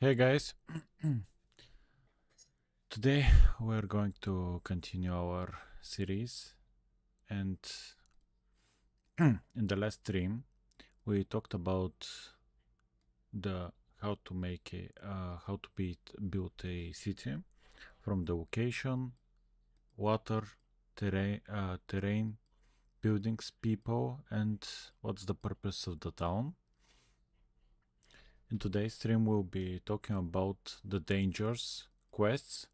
Hey guys, today we're going to continue our series, and in the last stream we talked about the how to make how to build a city from the location, water, terrain, buildings, people, and what's the purpose of the town. In today's stream we'll be talking about the dangers, quests,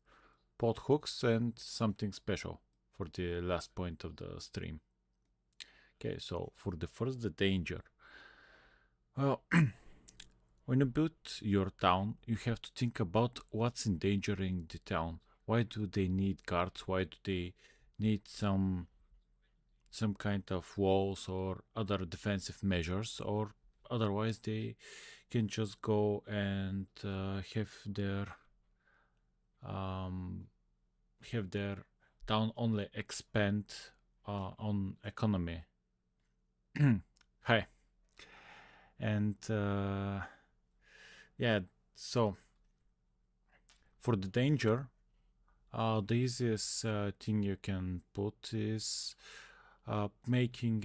pot hooks, and something special for the last point of the stream. Okay, so for the first, the danger. Well, when you build your town, you have to think about what's endangering the town. Why do they need guards? Why do they need some kind of walls or other defensive measures? Or otherwise, they can just go and um, have their town only expand on economy. Hi. And yeah, so for the danger, the easiest thing you can put is making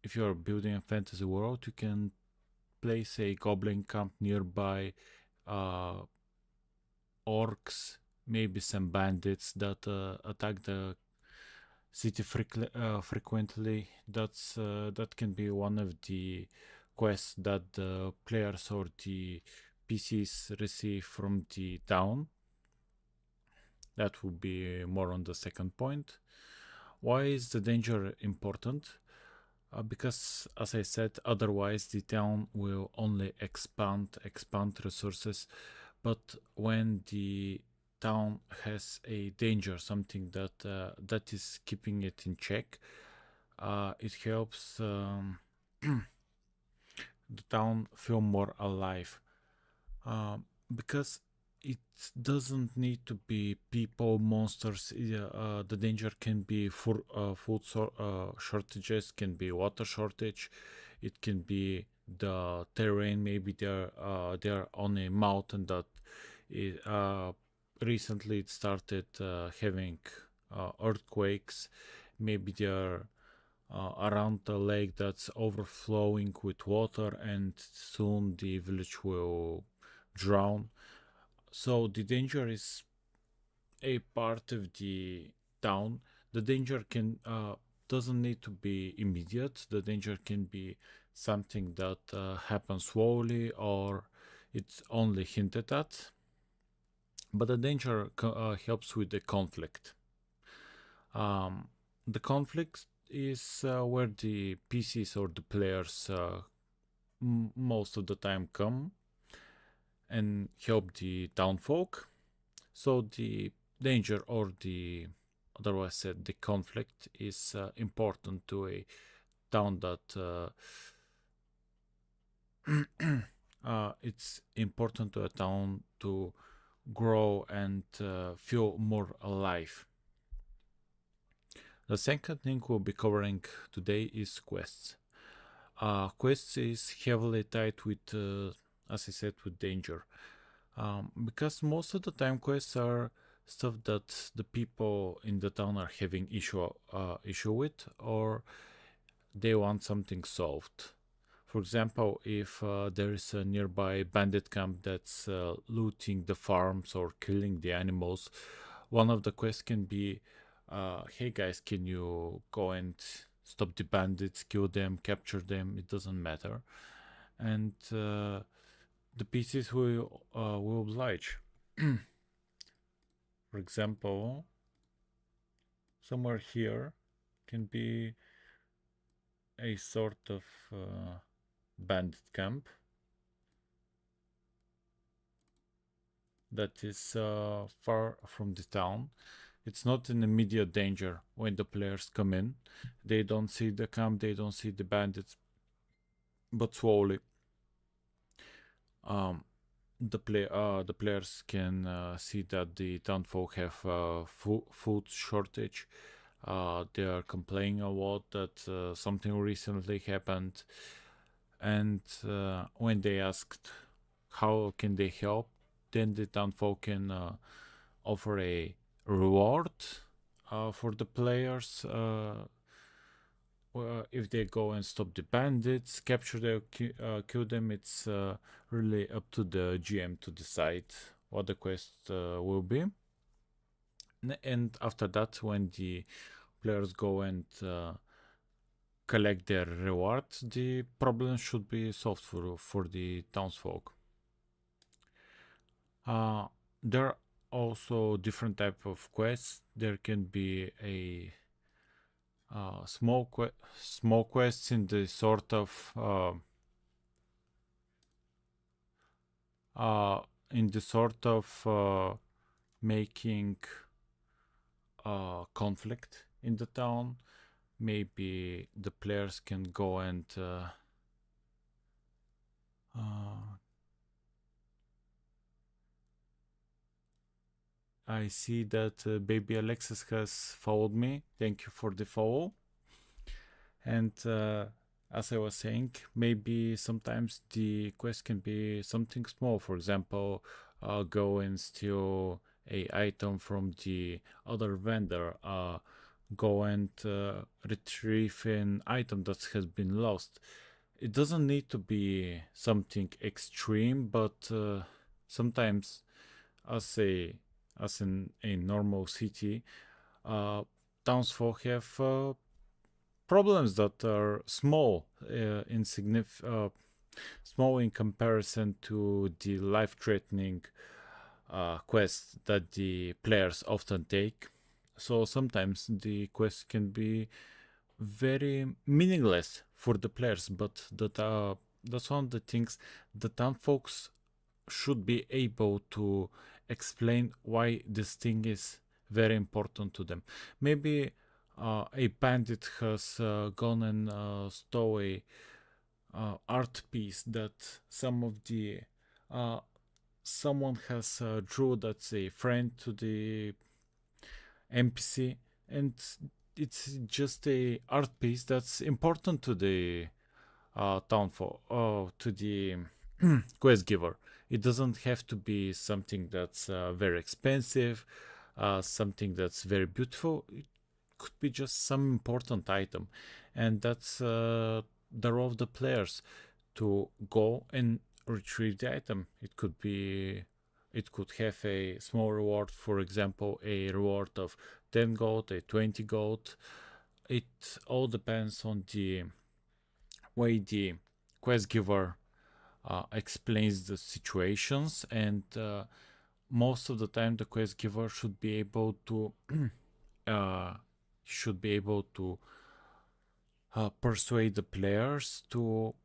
if you're building a fantasy world, you can place a goblin camp nearby, orcs, maybe some bandits that attack the city frequently. That can be one of the quests that the players or the PCs receive from the town. That would be more on the second point. Why is the danger important? Because, as I said, otherwise the town will only expand resources. But when the town has a danger, something that is keeping it in check, it helps the town feel more alive. Because it doesn't need to be people, monsters. The danger can be food shortages, can be water shortage, it can be the terrain. Maybe they're on a mountain that recently it started having earthquakes. Maybe they're around the lake that's overflowing with water, and soon the village will drown. So the danger is a part of the town. The danger can doesn't need to be immediate. The danger can be something that happens slowly, or it's only hinted at. But the danger helps with the conflict. The conflict is where the PCs or the players most of the time come and help the townfolk. So the danger, or the otherwise said the conflict, is important to a town that it's important to a town to grow and feel more alive. The second thing we'll be covering today is quests. Quests is heavily tied with, as I said, with danger. Because most of the time quests are stuff that the people in the town are having issue with, or they want something solved. For example, if there is a nearby bandit camp that's looting the farms or killing the animals, one of the quests can be, hey guys, can you go and stop the bandits, kill them, capture them, it doesn't matter. And the PCs will oblige. For example, somewhere here can be a sort of bandit camp that is far from the town. It's not in immediate danger when the players come in. They don't see the camp, they don't see the bandits, but slowly the players can see that the townfolk have food shortage. They are complaining a lot that something recently happened, and when they asked how can they help, then the townfolk can offer a reward for the players if they go and stop the bandits, capture them, kill them. It's really up to the GM to decide what the quest will be. And after that, when the players go and collect their reward, the problem should be solved for the townsfolk. There are also different type of quests. There can be a small quests in the sort of making conflict in the town. Maybe the players can go and I see that baby Alexis has followed me. Thank you for the follow. And as I was saying, maybe sometimes the quest can be something small. For example, go and steal a item from the other vendor. Go and retrieve an item that has been lost. It doesn't need to be something extreme, but sometimes, as in a normal city, townsfolk have problems that are small, small in comparison to the life-threatening quests that the players often take. So sometimes the quest can be very meaningless for the players, but that's one of the things the town folks should be able to explain why this thing is very important to them. Maybe a bandit has gone and stole a art piece that someone has drew that's a friend to the NPC, and it's just a art piece that's important to the to the quest giver. It doesn't have to be something that's very expensive, something that's very beautiful. It could be just some important item, and that's the role of the players to go and retrieve the item. It could have a small reward, for example, a reward of 10 gold, a 20 gold. It all depends on the way the quest giver explains the situations, and most of the time the quest giver should be able to persuade the players to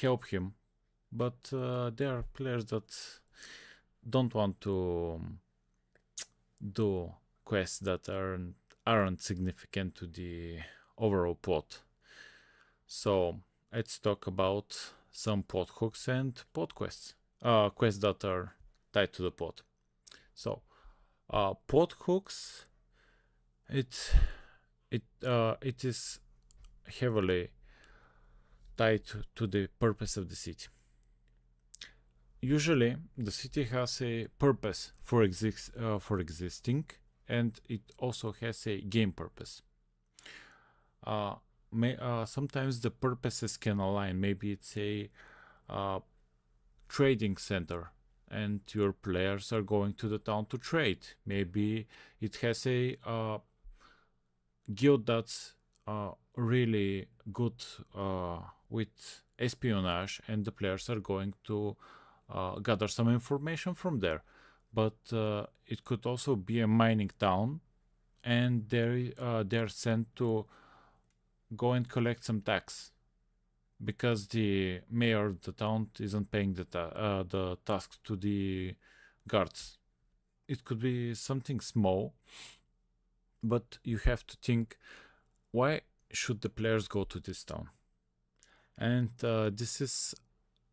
help him. But there are players that don't want to do quests that aren't significant to the overall plot. So let's talk about some plot hooks and plot quests. Quests that are tied to the plot. So plot hooks, it is heavily tied to the purpose of the city. Usually, the city has a purpose for existing, and it also has a game purpose. Sometimes the purposes can align. Maybe it's a trading center, and your players are going to the town to trade. Maybe it has a guild that's really good with espionage, and the players are going to gather some information from there. But it could also be a mining town, and they're sent to go and collect some tax because the mayor of the town isn't paying the tasks to the guards. It could be something small, but you have to think, why should the players go to this town? And this is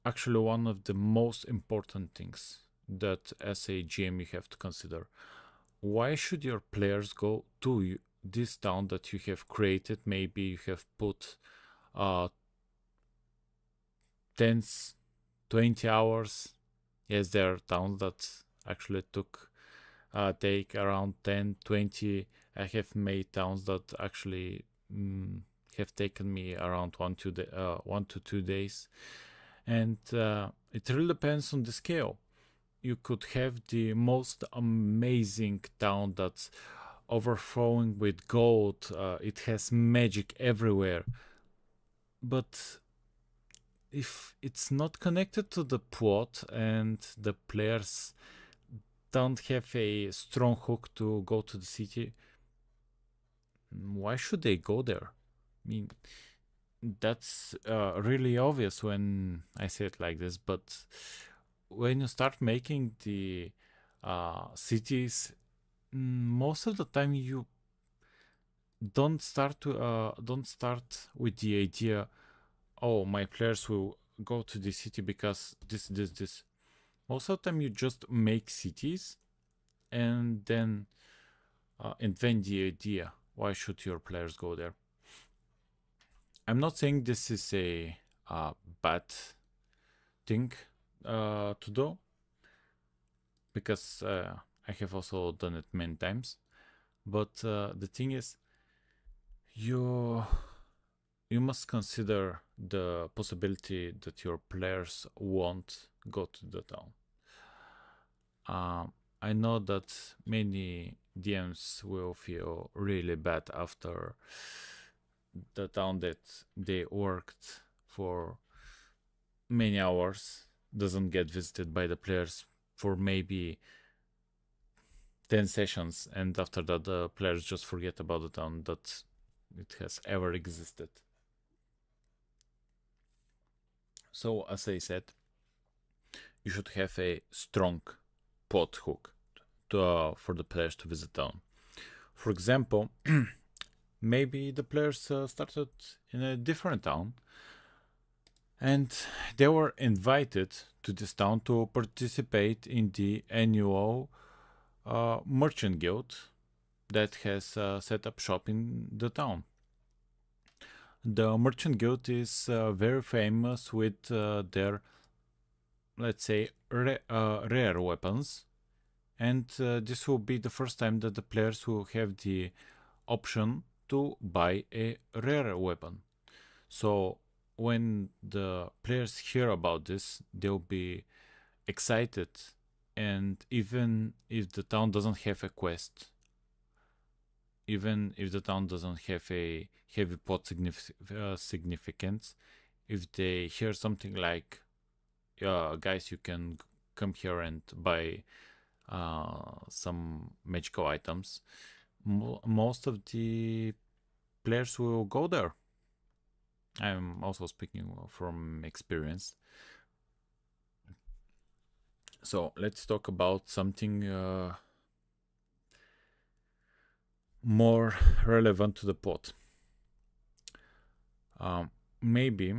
actually one of the most important things that as a GM you have to consider. Why should your players go to this town that you have created? Maybe you have put 10, 20 hours Yes, there are towns that actually take around 10, 20. I have made towns that actually have taken me around 1 to 2 days, and it really depends on the scale. You could have the most amazing town that's overflowing with gold. It has magic everywhere, but if it's not connected to the plot and the players don't have a strong hook to go to the city, why should they go there? I mean, that's really obvious when I say it like this, but when you start making the cities, most of the time you don't start with the idea, oh, my players will go to the city because this. Most of the time you just make cities and then invent the idea, why should your players go there? I'm not saying this is a bad thing to do, because I have also done it many times. But the thing is, you must consider the possibility that your players won't go to the town. I know that many DMs will feel really bad after the town that they worked for many hours doesn't get visited by the players for maybe 10 sessions, and after that the players just forget about the town that it has ever existed. So as I said, you should have a strong plot hook for the players to visit town. For example, maybe the players started in a different town and they were invited to this town to participate in the annual merchant guild that has set up shop in the town. The merchant guild is very famous with their, let's say, rare weapons, and this will be the first time that the players will have the option to buy a rare weapon. So when the players hear about this, they'll be excited, and even if the town doesn't have a quest, even if the town doesn't have a heavy plot significance, if they hear something like, guys, you can come here and buy some magical items, most of the players will go there. I'm also speaking from experience. So let's talk about something more relevant to the plot. Maybe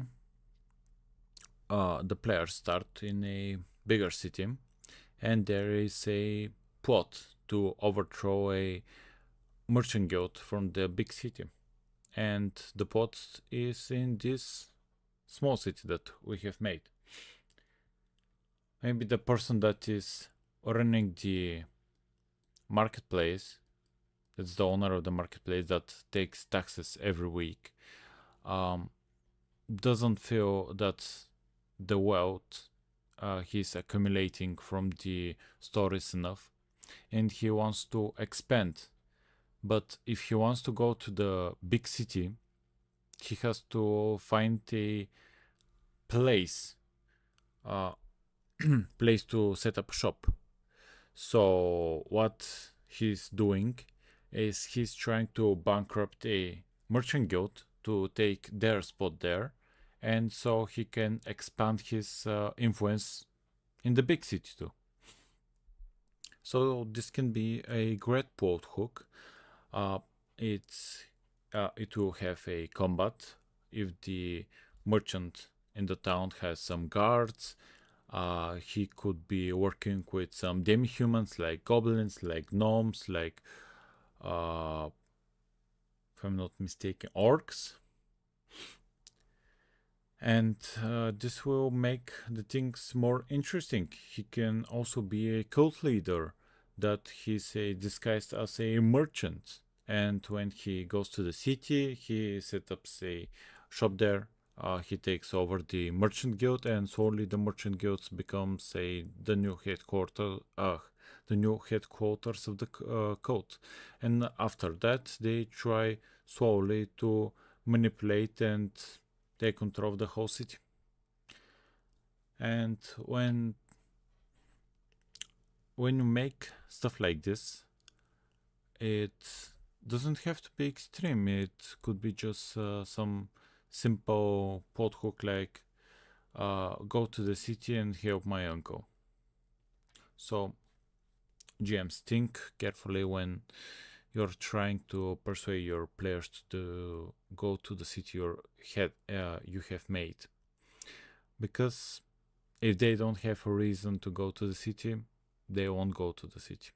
the players start in a bigger city and there is a plot to overthrow a merchant guild from the big city, and the plot is in this small city that we have made. Maybe the person that is running the marketplace, that's the owner of the marketplace that takes taxes every week, doesn't feel that the wealth he's accumulating from the store is enough, and he wants to expand. But if he wants to go to the big city, he has to find a place, place to set up shop. So what he's doing is he's trying to bankrupt a merchant guild to take their spot there, and so he can expand his influence in the big city too. So this can be a great plot hook. It will have a combat if the merchant in the town has some guards. He could be working with some demi-humans like goblins, like gnomes, like, if I'm not mistaken, orcs. And this will make the things more interesting. He can also be a cult leader, that he's disguised as a merchant, and when he goes to the city he sets up a shop there. He takes over the merchant guild, and slowly the merchant guild becomes the new headquarters of the cult. And after that they try slowly to manipulate and take control of the whole city. And when you make stuff like this, it doesn't have to be extreme. It could be just some simple plot hook like go to the city and help my uncle. So GMs, think carefully when you're trying to persuade your players to go to the city you have made, because if they don't have a reason to go to the city, they won't go to the city.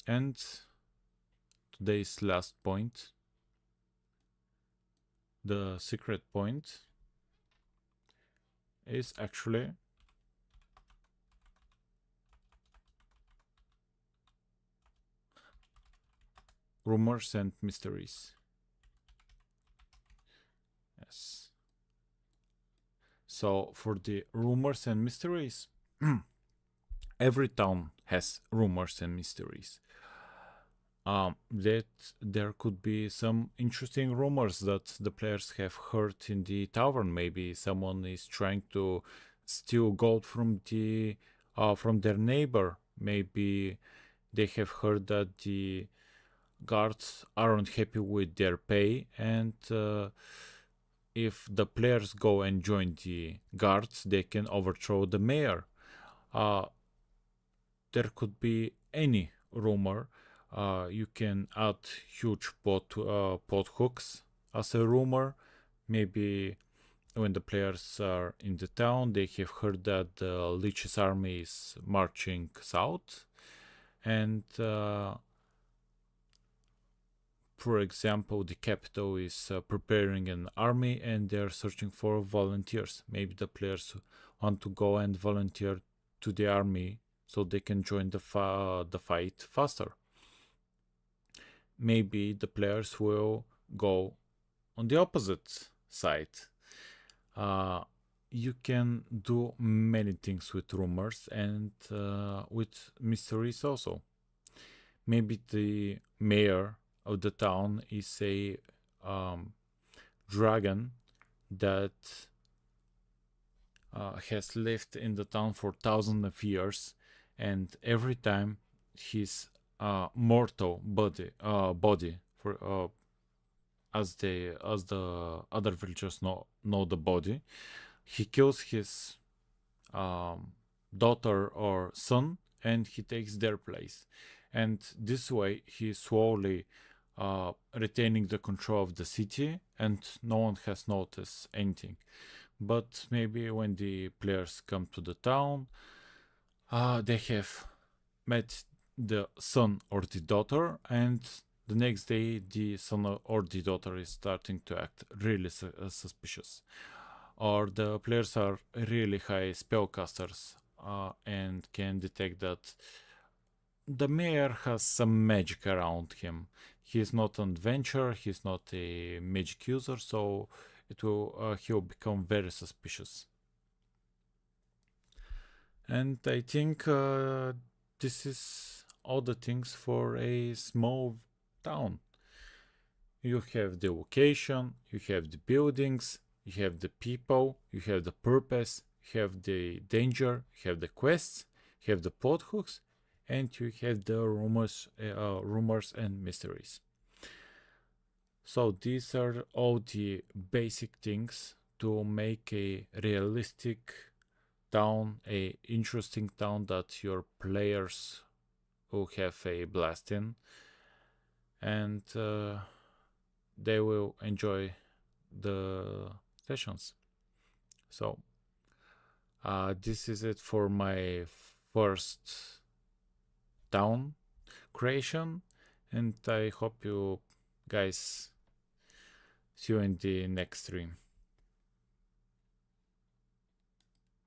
And today's last point, the secret point, is actually rumors and mysteries. Yes. So for the rumors and mysteries, every town has rumors and mysteries. That there could be some interesting rumors that the players have heard in the tavern. Maybe someone is trying to steal gold from their neighbor. Maybe they have heard that the guards aren't happy with their pay, and if the players go and join the guards, they can overthrow the mayor. There could be any rumor. You can add huge pot hooks as a rumor. Maybe when the players are in the town, they have heard that the Lich's army is marching south, and for example, the capital is preparing an army and they're searching for volunteers. Maybe the players want to go and volunteer to the army so they can join the fight faster. Maybe the players will go on the opposite side. You can do many things with rumors and with mysteries also. Maybe the mayor of the town is a dragon that has lived in the town for thousands of years, and every time his mortal body for as the other villagers know the body, he kills his daughter or son, and he takes their place. And this way, he slowly retaining the control of the city, and no one has noticed anything. But maybe when the players come to the town, they have met the son or the daughter, and the next day the son or the daughter is starting to act really suspicious. Or the players are really high spellcasters and can detect that the mayor has some magic around him. He's not an adventurer, he's not a magic user, so he'll become very suspicious. And I think this is all the things for a small town. You have the location, you have the buildings, you have the people, you have the purpose, you have the danger, you have the quests, you have the plot hooks, and you have the rumors and mysteries. So these are all the basic things to make a realistic town, a interesting town that your players will have a blast in, and they will enjoy the sessions. So this is it for my first town creation, and I hope you guys see you in the next stream.